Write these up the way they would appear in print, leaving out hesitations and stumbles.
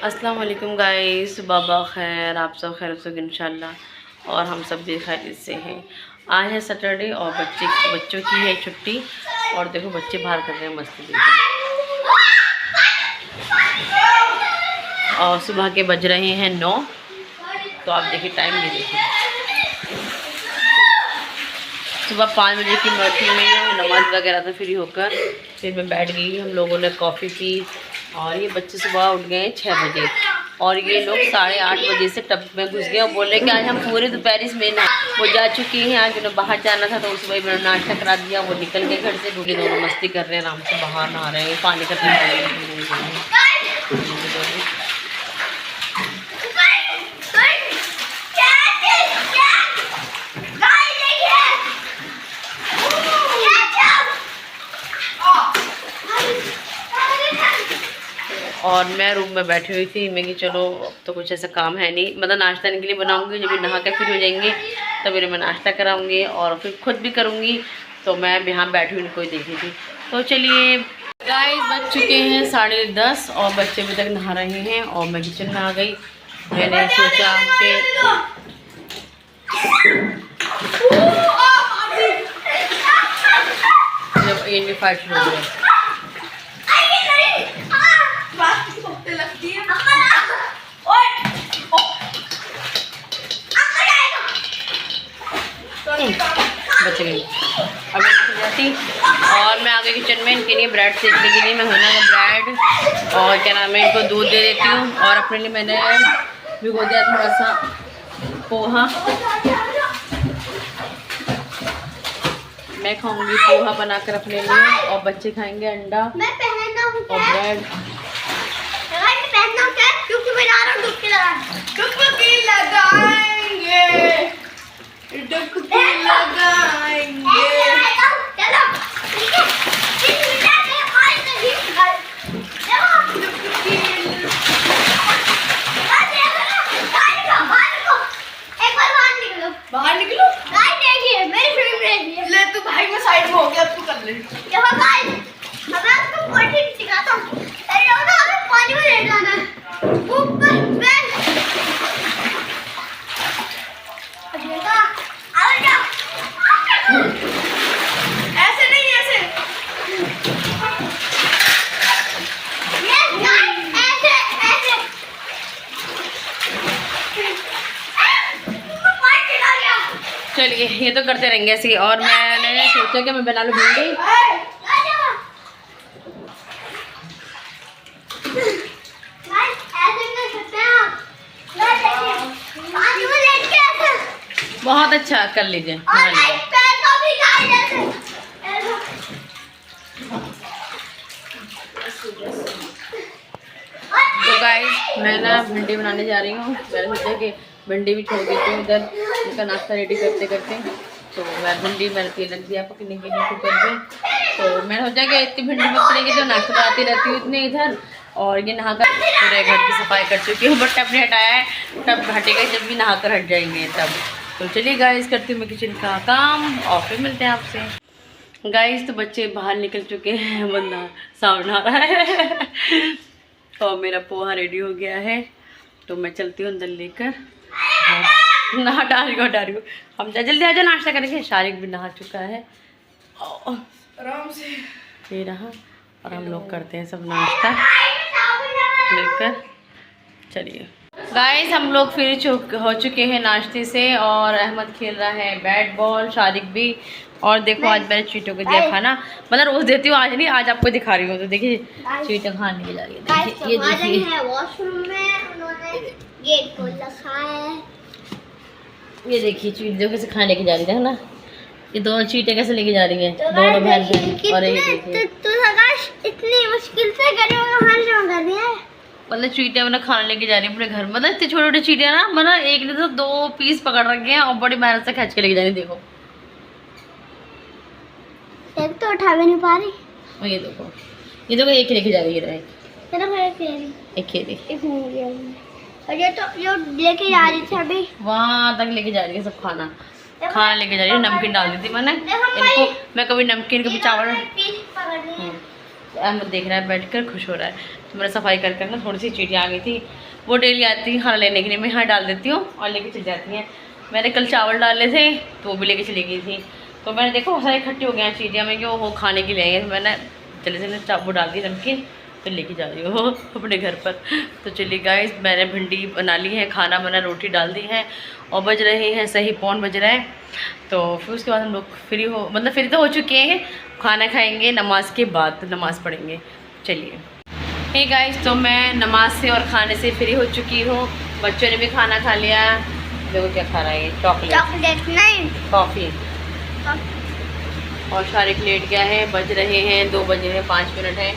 अस्सलाम वालेकुम गाइस, सुबह खैर, आप सब खैर से इंशाल्लाह। और हम सब भी खैरियत से हैं। आज है सैटरडे और बच्चों की है छुट्टी। और देखो बच्चे बाहर कर रहे हैं मस्ती, देखो। और सुबह के बज रहे हैं 9। तो आप देखिए टाइम भी देखिए, सुबह 5 बजे की मैं उठी हुई हूँ। नमाज वगैरह से फ्री होकर फिर मैं बैठ गई। हम लोगों ने कॉफ़ी पी और ये बच्चे सुबह उठ गए 6 बजे और ये लोग 8:30 बजे से टब में घुस गए और बोले कि आज हम पूरे दोपहर में ना वो जा चुकी हैं। आज उन्हें बाहर जाना था तो उस वही मैंने नाश्ता करा दिया। वो निकल गए घर से, क्योंकि दोनों मस्ती कर रहे हैं, आराम से बाहर नहा रहे हैं, पानी का पी रहे हैं। और मैं रूम में बैठी हुई थी। मैं कि चलो अब तो कुछ ऐसा काम है नहीं, मतलब नाश्ता के लिए बनाऊंगी। जब भी नहा कर फिर हो जाएंगे तब फिर मैं नाश्ता कराऊंगी और फिर खुद भी करूंगी। तो मैं यहाँ बैठी हुई कोई देखी थी। तो चलिए गाइस, बज चुके हैं 10:30 और बच्चे अभी तक नहा रहे हैं और मैं किचन में आ गई। मैंने सोचा कि जब ये फाइट शुरू हो गया बच गई। अभी जाती और मैं आ गई किचन में इनके लिए ब्रेड सेकने के लिए। मैं होना ब्रेड और क्या नाम है, इनको दूध दे देती हूँ। और अपने लिए मैंने भिगो दिया थोड़ा सा पोहा। मैं खाऊंगी पोहा बनाकर अपने लिए और बच्चे खाएंगे अंडा और ब्रेड। बाहर निकलो। देखिए मेरी फेवरेट ले तू भाई, मैं साइड में हो गया, अब तू कर ले। देखो गाइस, मैं आपको कोटिंग सिखाता हूं। अरे वो ना हमें पानी में ले जाना है ऊपर बैठ। देखा आओ जाओ, ऐसे नहीं, ऐसे ये गाइस, ऐसे ऐसे चलिए ये तो करते रहेंगे ऐसे। और मैंने सोचा कि मैं बना लूँ भिंडी। बहुत अच्छा, कर लीजिए। तो गाइस मैं ना भिंडी बनाने जा रही हूँ। मैंने सोचा कि भिंडी भी छोड़ देती हूँ इधर, उनका नाश्ता रेडी करते करते। तो मैं भिंडी मैंने तेल रख दिया पकने के लिए कुकर में। तो मैंने सोचा कि इतनी भिंडी पकड़ेगी तो नाश्ता बनाती रहती हूँ इतने इधर। और ये नहाकर पूरे घर की सफाई कर चुकी हूँ, बट टब नहीं हटाया है। टब हटेगा जब भी नहाकर हट जाएंगे तब। तो चलिए गाइस, करती हूँ मैं किचन का काम और फिर मिलते हैं आपसे। गाइस तो बच्चे बाहर निकल चुके हैं, बंदा सामने आ रहा है और मेरा पोहा रेडी हो गया है। तो मैं चलती हूँ अंदर लेकर। ना हटा रही हूँ। हम जल्दी आ जाओ, नाश्ता करेंगे। शारिक भी नहा चुका है आराम से, ये रहा। और हम लोग करते हैं सब नाश्ता मिलकर। चलिए गाइस, हम लोग फिर हो चुके हैं नाश्ते से। और अहमद खेल रहा है बैट बॉल, शारिक भी। और देखो आज मैंने चीटों को दिया खाना, मतलब रोज देती हूँ, आज नहीं, आज आपको दिखा रही हूँ। तो देखिए चीटें खाने के जा रही है, देखिए ये देखिए वॉशरूम में उन्होंने गेट खोल रखा है। ये देखिए चीटे कैसे खाने लेके जा रही है ना। ये दोनों चीटे कैसे लेके जा रही हैं, दोनों बहन। और ये देखिए इतनी मुश्किल से कर रही है, मतलब चीटियाँ मैंने खाने लेके जा रही है अपने घर। मतलब इतनी छोटे छोटे चीटियाँ ना, मतलब एक ने तो 2 पीस पकड़ रखे हैं और बड़ी मेहनत से खींच के लेके जा रही। देखो एक तो उठा भी नहीं पा रही। और ये देखो एक लेके जा रही है, एक खेली और ये तो जो लेके जा रही थी अभी वहाँ तक लेके जा रही है सब खाना लेके जा रही है। नमकीन डाल दी थी मैंने इनको। मैं कभी नमकीन कभी चावल। अहमद देख रहा है बैठकर, खुश हो रहा है। तो मैंने सफाई कर कर ना थोड़ी सी चीटियाँ आ गई थी, वो डेली आती हैं खाना लेने के लिए, मैं यहाँ डाल देती हूँ और लेके चली जाती हैं। मैंने कल चावल डाले थे तो वो भी लेके चली गई थी, तो मैंने देखो बहुत सारी इकट्ठी हो गए हैं चीटियाँ में, कि वो खाने के लिए आई हैं। मैंने चले वो डाल दी नमकीन, तो लेके जा रही हूँ अपने घर पर। तो चलिए गाइस, मैंने भिंडी बना ली है, खाना बना, रोटी डाल दी है और बज रहे हैं सही 9 बज रहे हैं। तो फिर उसके बाद हम लोग फ्री हो, मतलब फ्री तो हो चुके हैं, खाना खाएंगे नमाज के बाद, नमाज़ पढ़ेंगे। चलिए हे गाइस, तो मैं नमाज से और खाने से फ्री हो चुकी हूँ। बच्चों ने भी खाना खा लिया। देखो क्या खा रहा है, चॉकलेट नहीं, कॉफ़ी। और शारिक लेट गया है, बज रहे हैं 2 बजे हैं 5 मिनट है।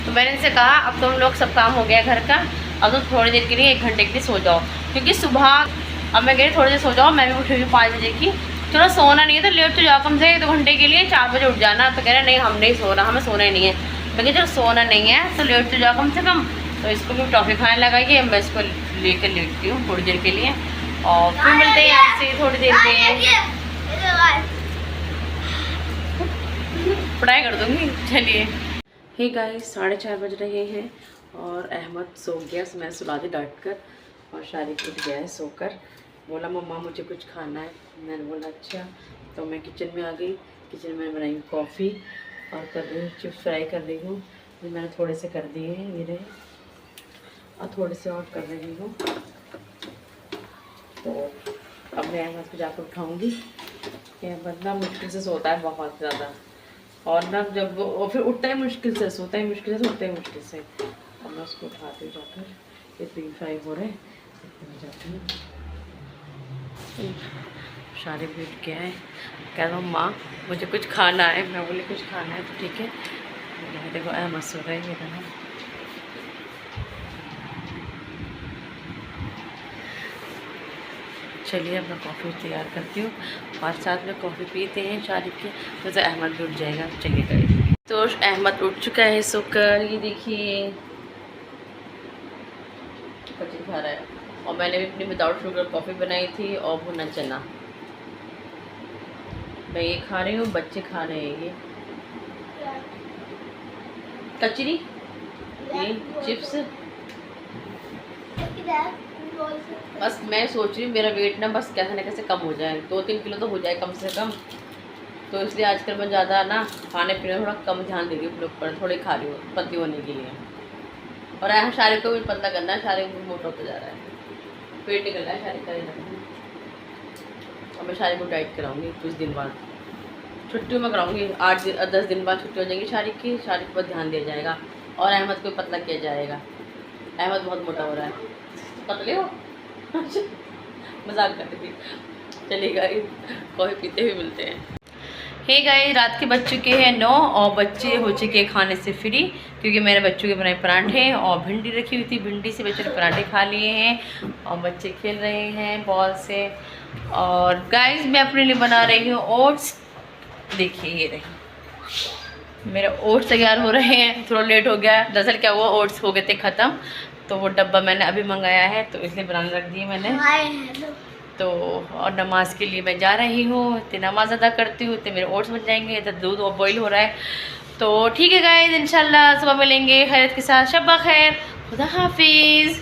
तो मैंने इनसे कहा अब तो हम लोग सब काम हो गया घर का, अब तो थोड़ी देर के लिए 1 घंटे के लिए सो जाओ, क्योंकि सुबह अब मैं कह रही थोड़ी देर सो जाओ, मैं भी उठी हुई 5 बजे की। चलो सोना नहीं है तो लेट तो जाओ, कम से 1-2 घंटे के लिए 4 बजे उठ जाना। तो कह रहे नहीं हम नहीं सो रहा, हमें सोना ही नहीं है। मैं कह चलो सोना नहीं है तो लेट तो जाओ कम से कम। तो इसको भी टॉफ़ी खाने लगाइए, मैं इसको लेकर लेटती हूँ थोड़ी देर के लिए और फिर मिलते हैं आपसे थोड़ी देर में, पढ़ाई कर दूँगी। चलिए हे गाइस, 4:30 बज रहे हैं और अहमद सो गया, मैं सुला दी डांट कर, और शारिक उठ गया है सोकर। बोला मम्मा मुझे कुछ खाना है, मैंने बोला अच्छा। तो मैं किचन में आ गई, किचन में बनाई कॉफ़ी और कर रही हूँ चिप्स फ्राई कर रही हूँ। मैंने थोड़े से कर दिए हैं ये रहे, और थोड़े से और कर रही हूँ। तो अब मैं अहमद को जाकर उठाऊँगी, अहमद ना मुश्किल से सोता है बहुत ज़्यादा, और ना जब वो फिर उठता है मुश्किल से, सोता है मुश्किल से, उठता है मुश्किल से। और मैं उसको उठाती हूँ जाकर, ये 3 फ्राई हो रहे हैं, जाती हूँ। शारिक भी उठ गया है, कह रहा हूँ माँ मुझे कुछ खाना है। मैं बोली कुछ खाना है तो ठीक है। देखो अहमद सो रहे हैं। चलिए अब मैं कॉफ़ी तैयार करती हूँ और साथ में कॉफ़ी पीते हैं शारिक के, तो अहमद भी उठ जाएगा। चलिए करिए। तो अहमद उठ चुका है सोकर, ये देखिए कचरी खा रहा है। और मैंने भी अपनी विदाउट शुगर कॉफ़ी बनाई थी और भुना चना, मैं ये खा रही हूँ, बच्चे खा रहे हैं ये कचरी, ये चिप्स। बस मैं सोच रही हूँ मेरा वेट ना बस कैसे ना कैसे कम हो जाए, 2-3 किलो तो हो जाए कम से कम। तो इसलिए आजकल मैं ज़्यादा ना खाने पीने थोड़ा कम ध्यान दे रही हूँ, लोग पर थोड़ी खा रही हूँ पतली होने के लिए। और यहाँ शारिक को भी पतला करना है, शारिक भी मोटा होता जा रहा है, पेट निकल रहा है शारिक का। और मैं शारिक को डाइट कराऊंगी कुछ दिन बाद, छुट्टियों में कराऊंगी, 8-10 दिन बाद छुट्टी हो जाएगी शारिक की, शारिक पर ध्यान दिया जाएगा और अहमद को पतला किया जाएगा। अहमद बहुत मोटा हो रहा है, पतले हो मजाक करती थी। चलिए गाइस, कॉफ़ी पीते हुए मिलते हैं। हे गाइस, रात के बज चुके हैं 9 और बच्चे हो चुके हैं खाने से फ्री, क्योंकि मेरे बच्चों के बनाए पराठे और भिंडी रखी हुई थी, भिंडी से बच्चों ने पराठे खा लिए हैं और बच्चे खेल रहे हैं बॉल से। और गाइस मैं अपने लिए बना रही हूँ ओट्स, देखिए ये रही मेरे ओट्स तैयार हो रहे हैं। थोड़ा लेट हो गया, दरअसल क्या हुआ ओट्स हो गए थे ख़त्म, तो वो डब्बा मैंने अभी मंगाया है तो इसलिए बनाने रख दिए मैंने। तो और नमाज के लिए मैं जा रही हूँ, तो नमाज अदा करती हूँ तो मेरे ओट्स बन जाएंगे। तो दूध और बॉईल हो रहा है, तो ठीक है गाइस, इंशाल्लाह सुबह मिलेंगे खैरियत के साथ। शब खैर, खुदा हाफिज़।